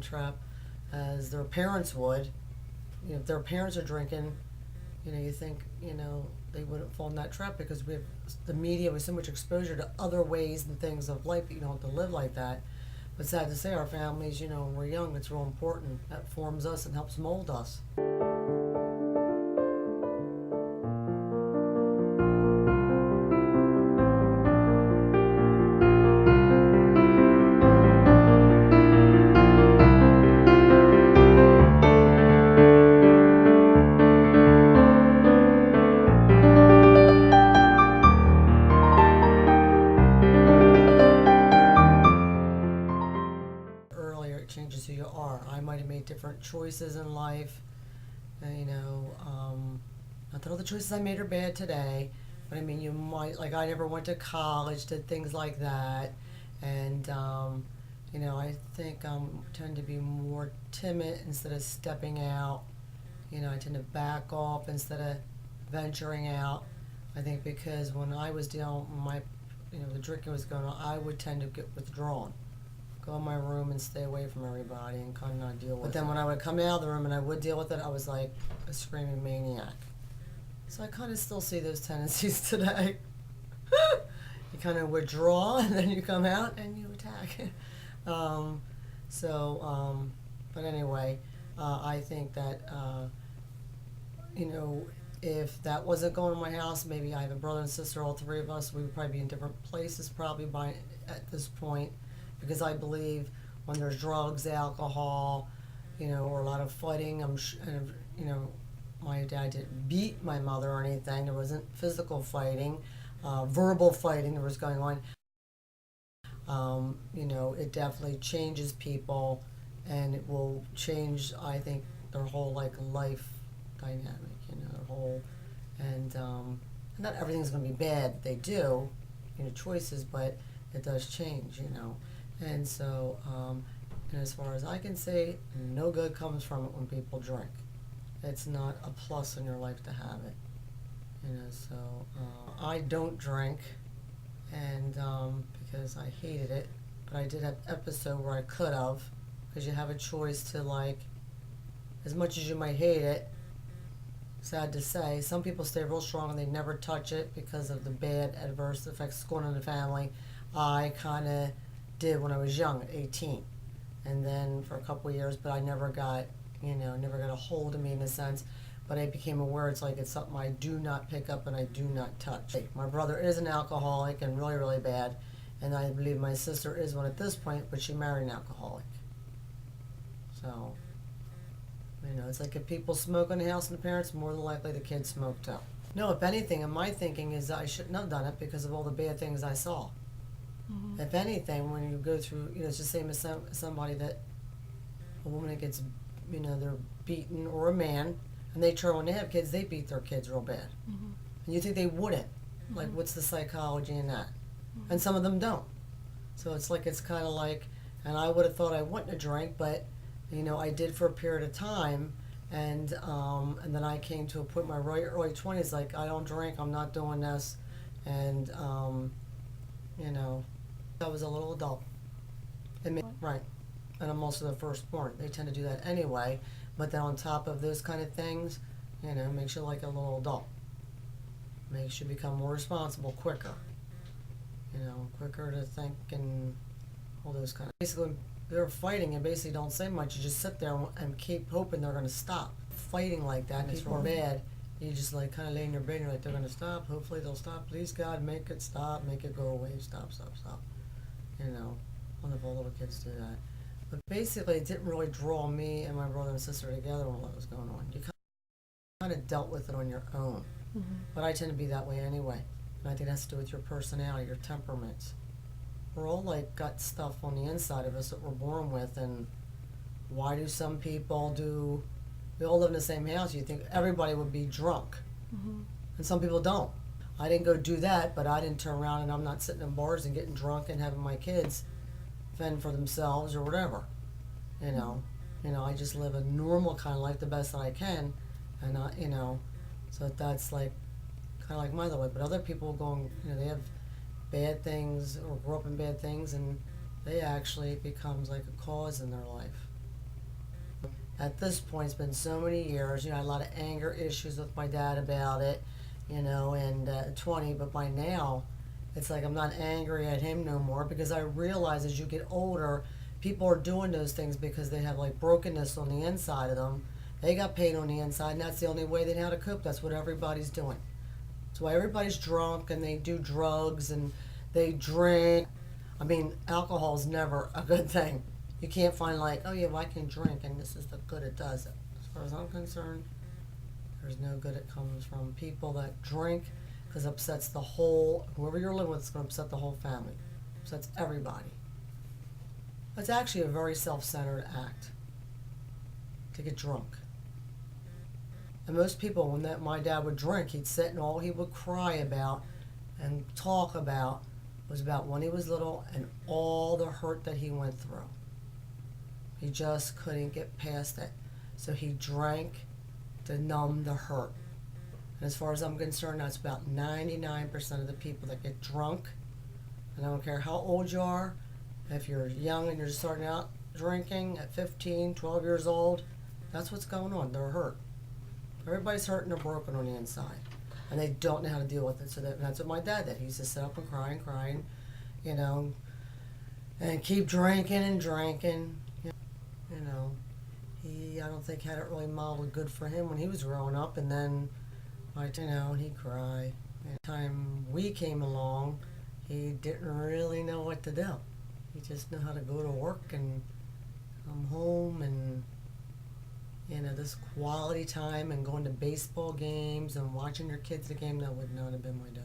trap as their parents would. If their parents are drinking, you think, they wouldn't fall in that trap because we have the media with so much exposure to other ways and things of life that you don't have to live like that. But sad to say, our families, when we're young, it's real important. That forms us and helps mold us. Earlier, it changes who you are. I might have made different choices in life. Not that all the choices I made are bad today, but I mean, you might, like, I never went to college, did things like that. And, I think I tend to be more timid instead of stepping out. I tend to back off instead of venturing out. I think because when I was dealing with the drinking was going on, I would tend to get withdrawn. Go in my room and stay away from everybody and kind of not deal with it. But then when I would come out of the room and I would deal with it, I was like a screaming maniac. So I kind of still see those tendencies today. You kind of withdraw and then you come out and you attack. But anyway, I think that, if that wasn't going on in my house, maybe I have a brother and sister, all three of us, we would probably be in different places probably at this point. Because I believe when there's drugs, alcohol, or a lot of fighting, my dad didn't beat my mother or anything. There wasn't physical fighting, verbal fighting that was going on. It definitely changes people, and it will change, I think, their whole life dynamic. Their whole, and not everything's going to be bad that they do, choices, but it does change, And so, as far as I can say, no good comes from it when people drink. It's not a plus in your life to have it. I don't drink, and because I hated it, but I did have an episode where I could have, because you have a choice to, as much as you might hate it, sad to say, some people stay real strong and they never touch it because of the bad adverse effects going on in the family. I kind of did when I was young, at 18, and then for a couple of years, but I never got, never got a hold of me in a sense, but I became aware it's something I do not pick up and I do not touch. My brother is an alcoholic and really, really bad, and I believe my sister is one at this point, but she married an alcoholic. So, it's like if people smoke in the house and the parents, more than likely the kids smoke too. No, if anything, and my thinking is that I shouldn't have done it because of all the bad things I saw. Mm-hmm. If anything, when you go through, it's the same as somebody that, a woman that gets, they're beaten, or a man, and they turn, when they have kids, they beat their kids real bad. Mm-hmm. And you think they wouldn't. Mm-hmm. What's the psychology in that? Mm-hmm. And some of them don't. So it's kind of and I would have thought I wouldn't have drank, but, I did for a period of time, and then I came to a point in my early 20s, I don't drink, I'm not doing this, and, I was a little adult. Right. And I'm also the firstborn. They tend to do that anyway. But then on top of those kind of things, makes you like a little adult. Makes you become more responsible quicker. Quicker to think and all those kind of. Basically, they're fighting and basically don't say much. You just sit there and keep hoping they're going to stop. Fighting like that, and it's real bad. You just kind of lay in your bed and you're they're going to stop. Hopefully they'll stop. Please God, make it stop. Make it go away. Stop. Wonderful little kids do that. But basically, it didn't really draw me and my brother and sister together when what was going on. You kind of dealt with it on your own. Mm-hmm. But I tend to be that way anyway. And I think that's to do with your personality, your temperaments. We're all got stuff on the inside of us that we're born with, and why do some people do? We all live in the same house. You think everybody would be drunk, mm-hmm. and some people don't. I didn't go do that, but I didn't turn around and I'm not sitting in bars and getting drunk and having my kids fend for themselves or whatever. I just live a normal kind of life the best that I can, and so that's kind of like my other way. But other people they have bad things or grew up in bad things, and they actually, it becomes like a cause in their life. At this point, it's been so many years. You know, I had a lot of anger issues with my dad about it, you know, and 20, but by now, it's like I'm not angry at him no more because I realize as you get older, people are doing those things because they have like brokenness on the inside of them. They got pain on the inside, and that's the only way they know how to cope. That's what everybody's doing. That's why everybody's drunk and they do drugs and they drink. I mean, alcohol is never a good thing. You can't find like, oh yeah, well, I can drink and this is the good it does. As far as I'm concerned, there's no good it comes from people that drink because it upsets the whole, whoever you're living with, it's going to upset the whole family. Upsets everybody. It's actually a very self-centered act to get drunk. And most people, when my dad would drink, he'd sit and all he would cry about and talk about was about when he was little and all the hurt that he went through. He just couldn't get past it. So he drank to numb the hurt. And as far as I'm concerned, that's about 99% of the people that get drunk. And I don't care how old you are. If you're young and you're just starting out drinking at 15, 12 years old, that's what's going on. They're hurt. Everybody's hurt and they're broken on the inside. And they don't know how to deal with it. So that's what my dad did. He used to sit up and crying, you know, and keep drinking and drinking. You know, I don't think had it really modeled good for him when he was growing up. And then, you know, he'd cry. And the time we came along, he didn't really know what to do. He just knew how to go to work and come home and, you know, this quality time and going to baseball games and watching your kids the game. That would not have been my dad.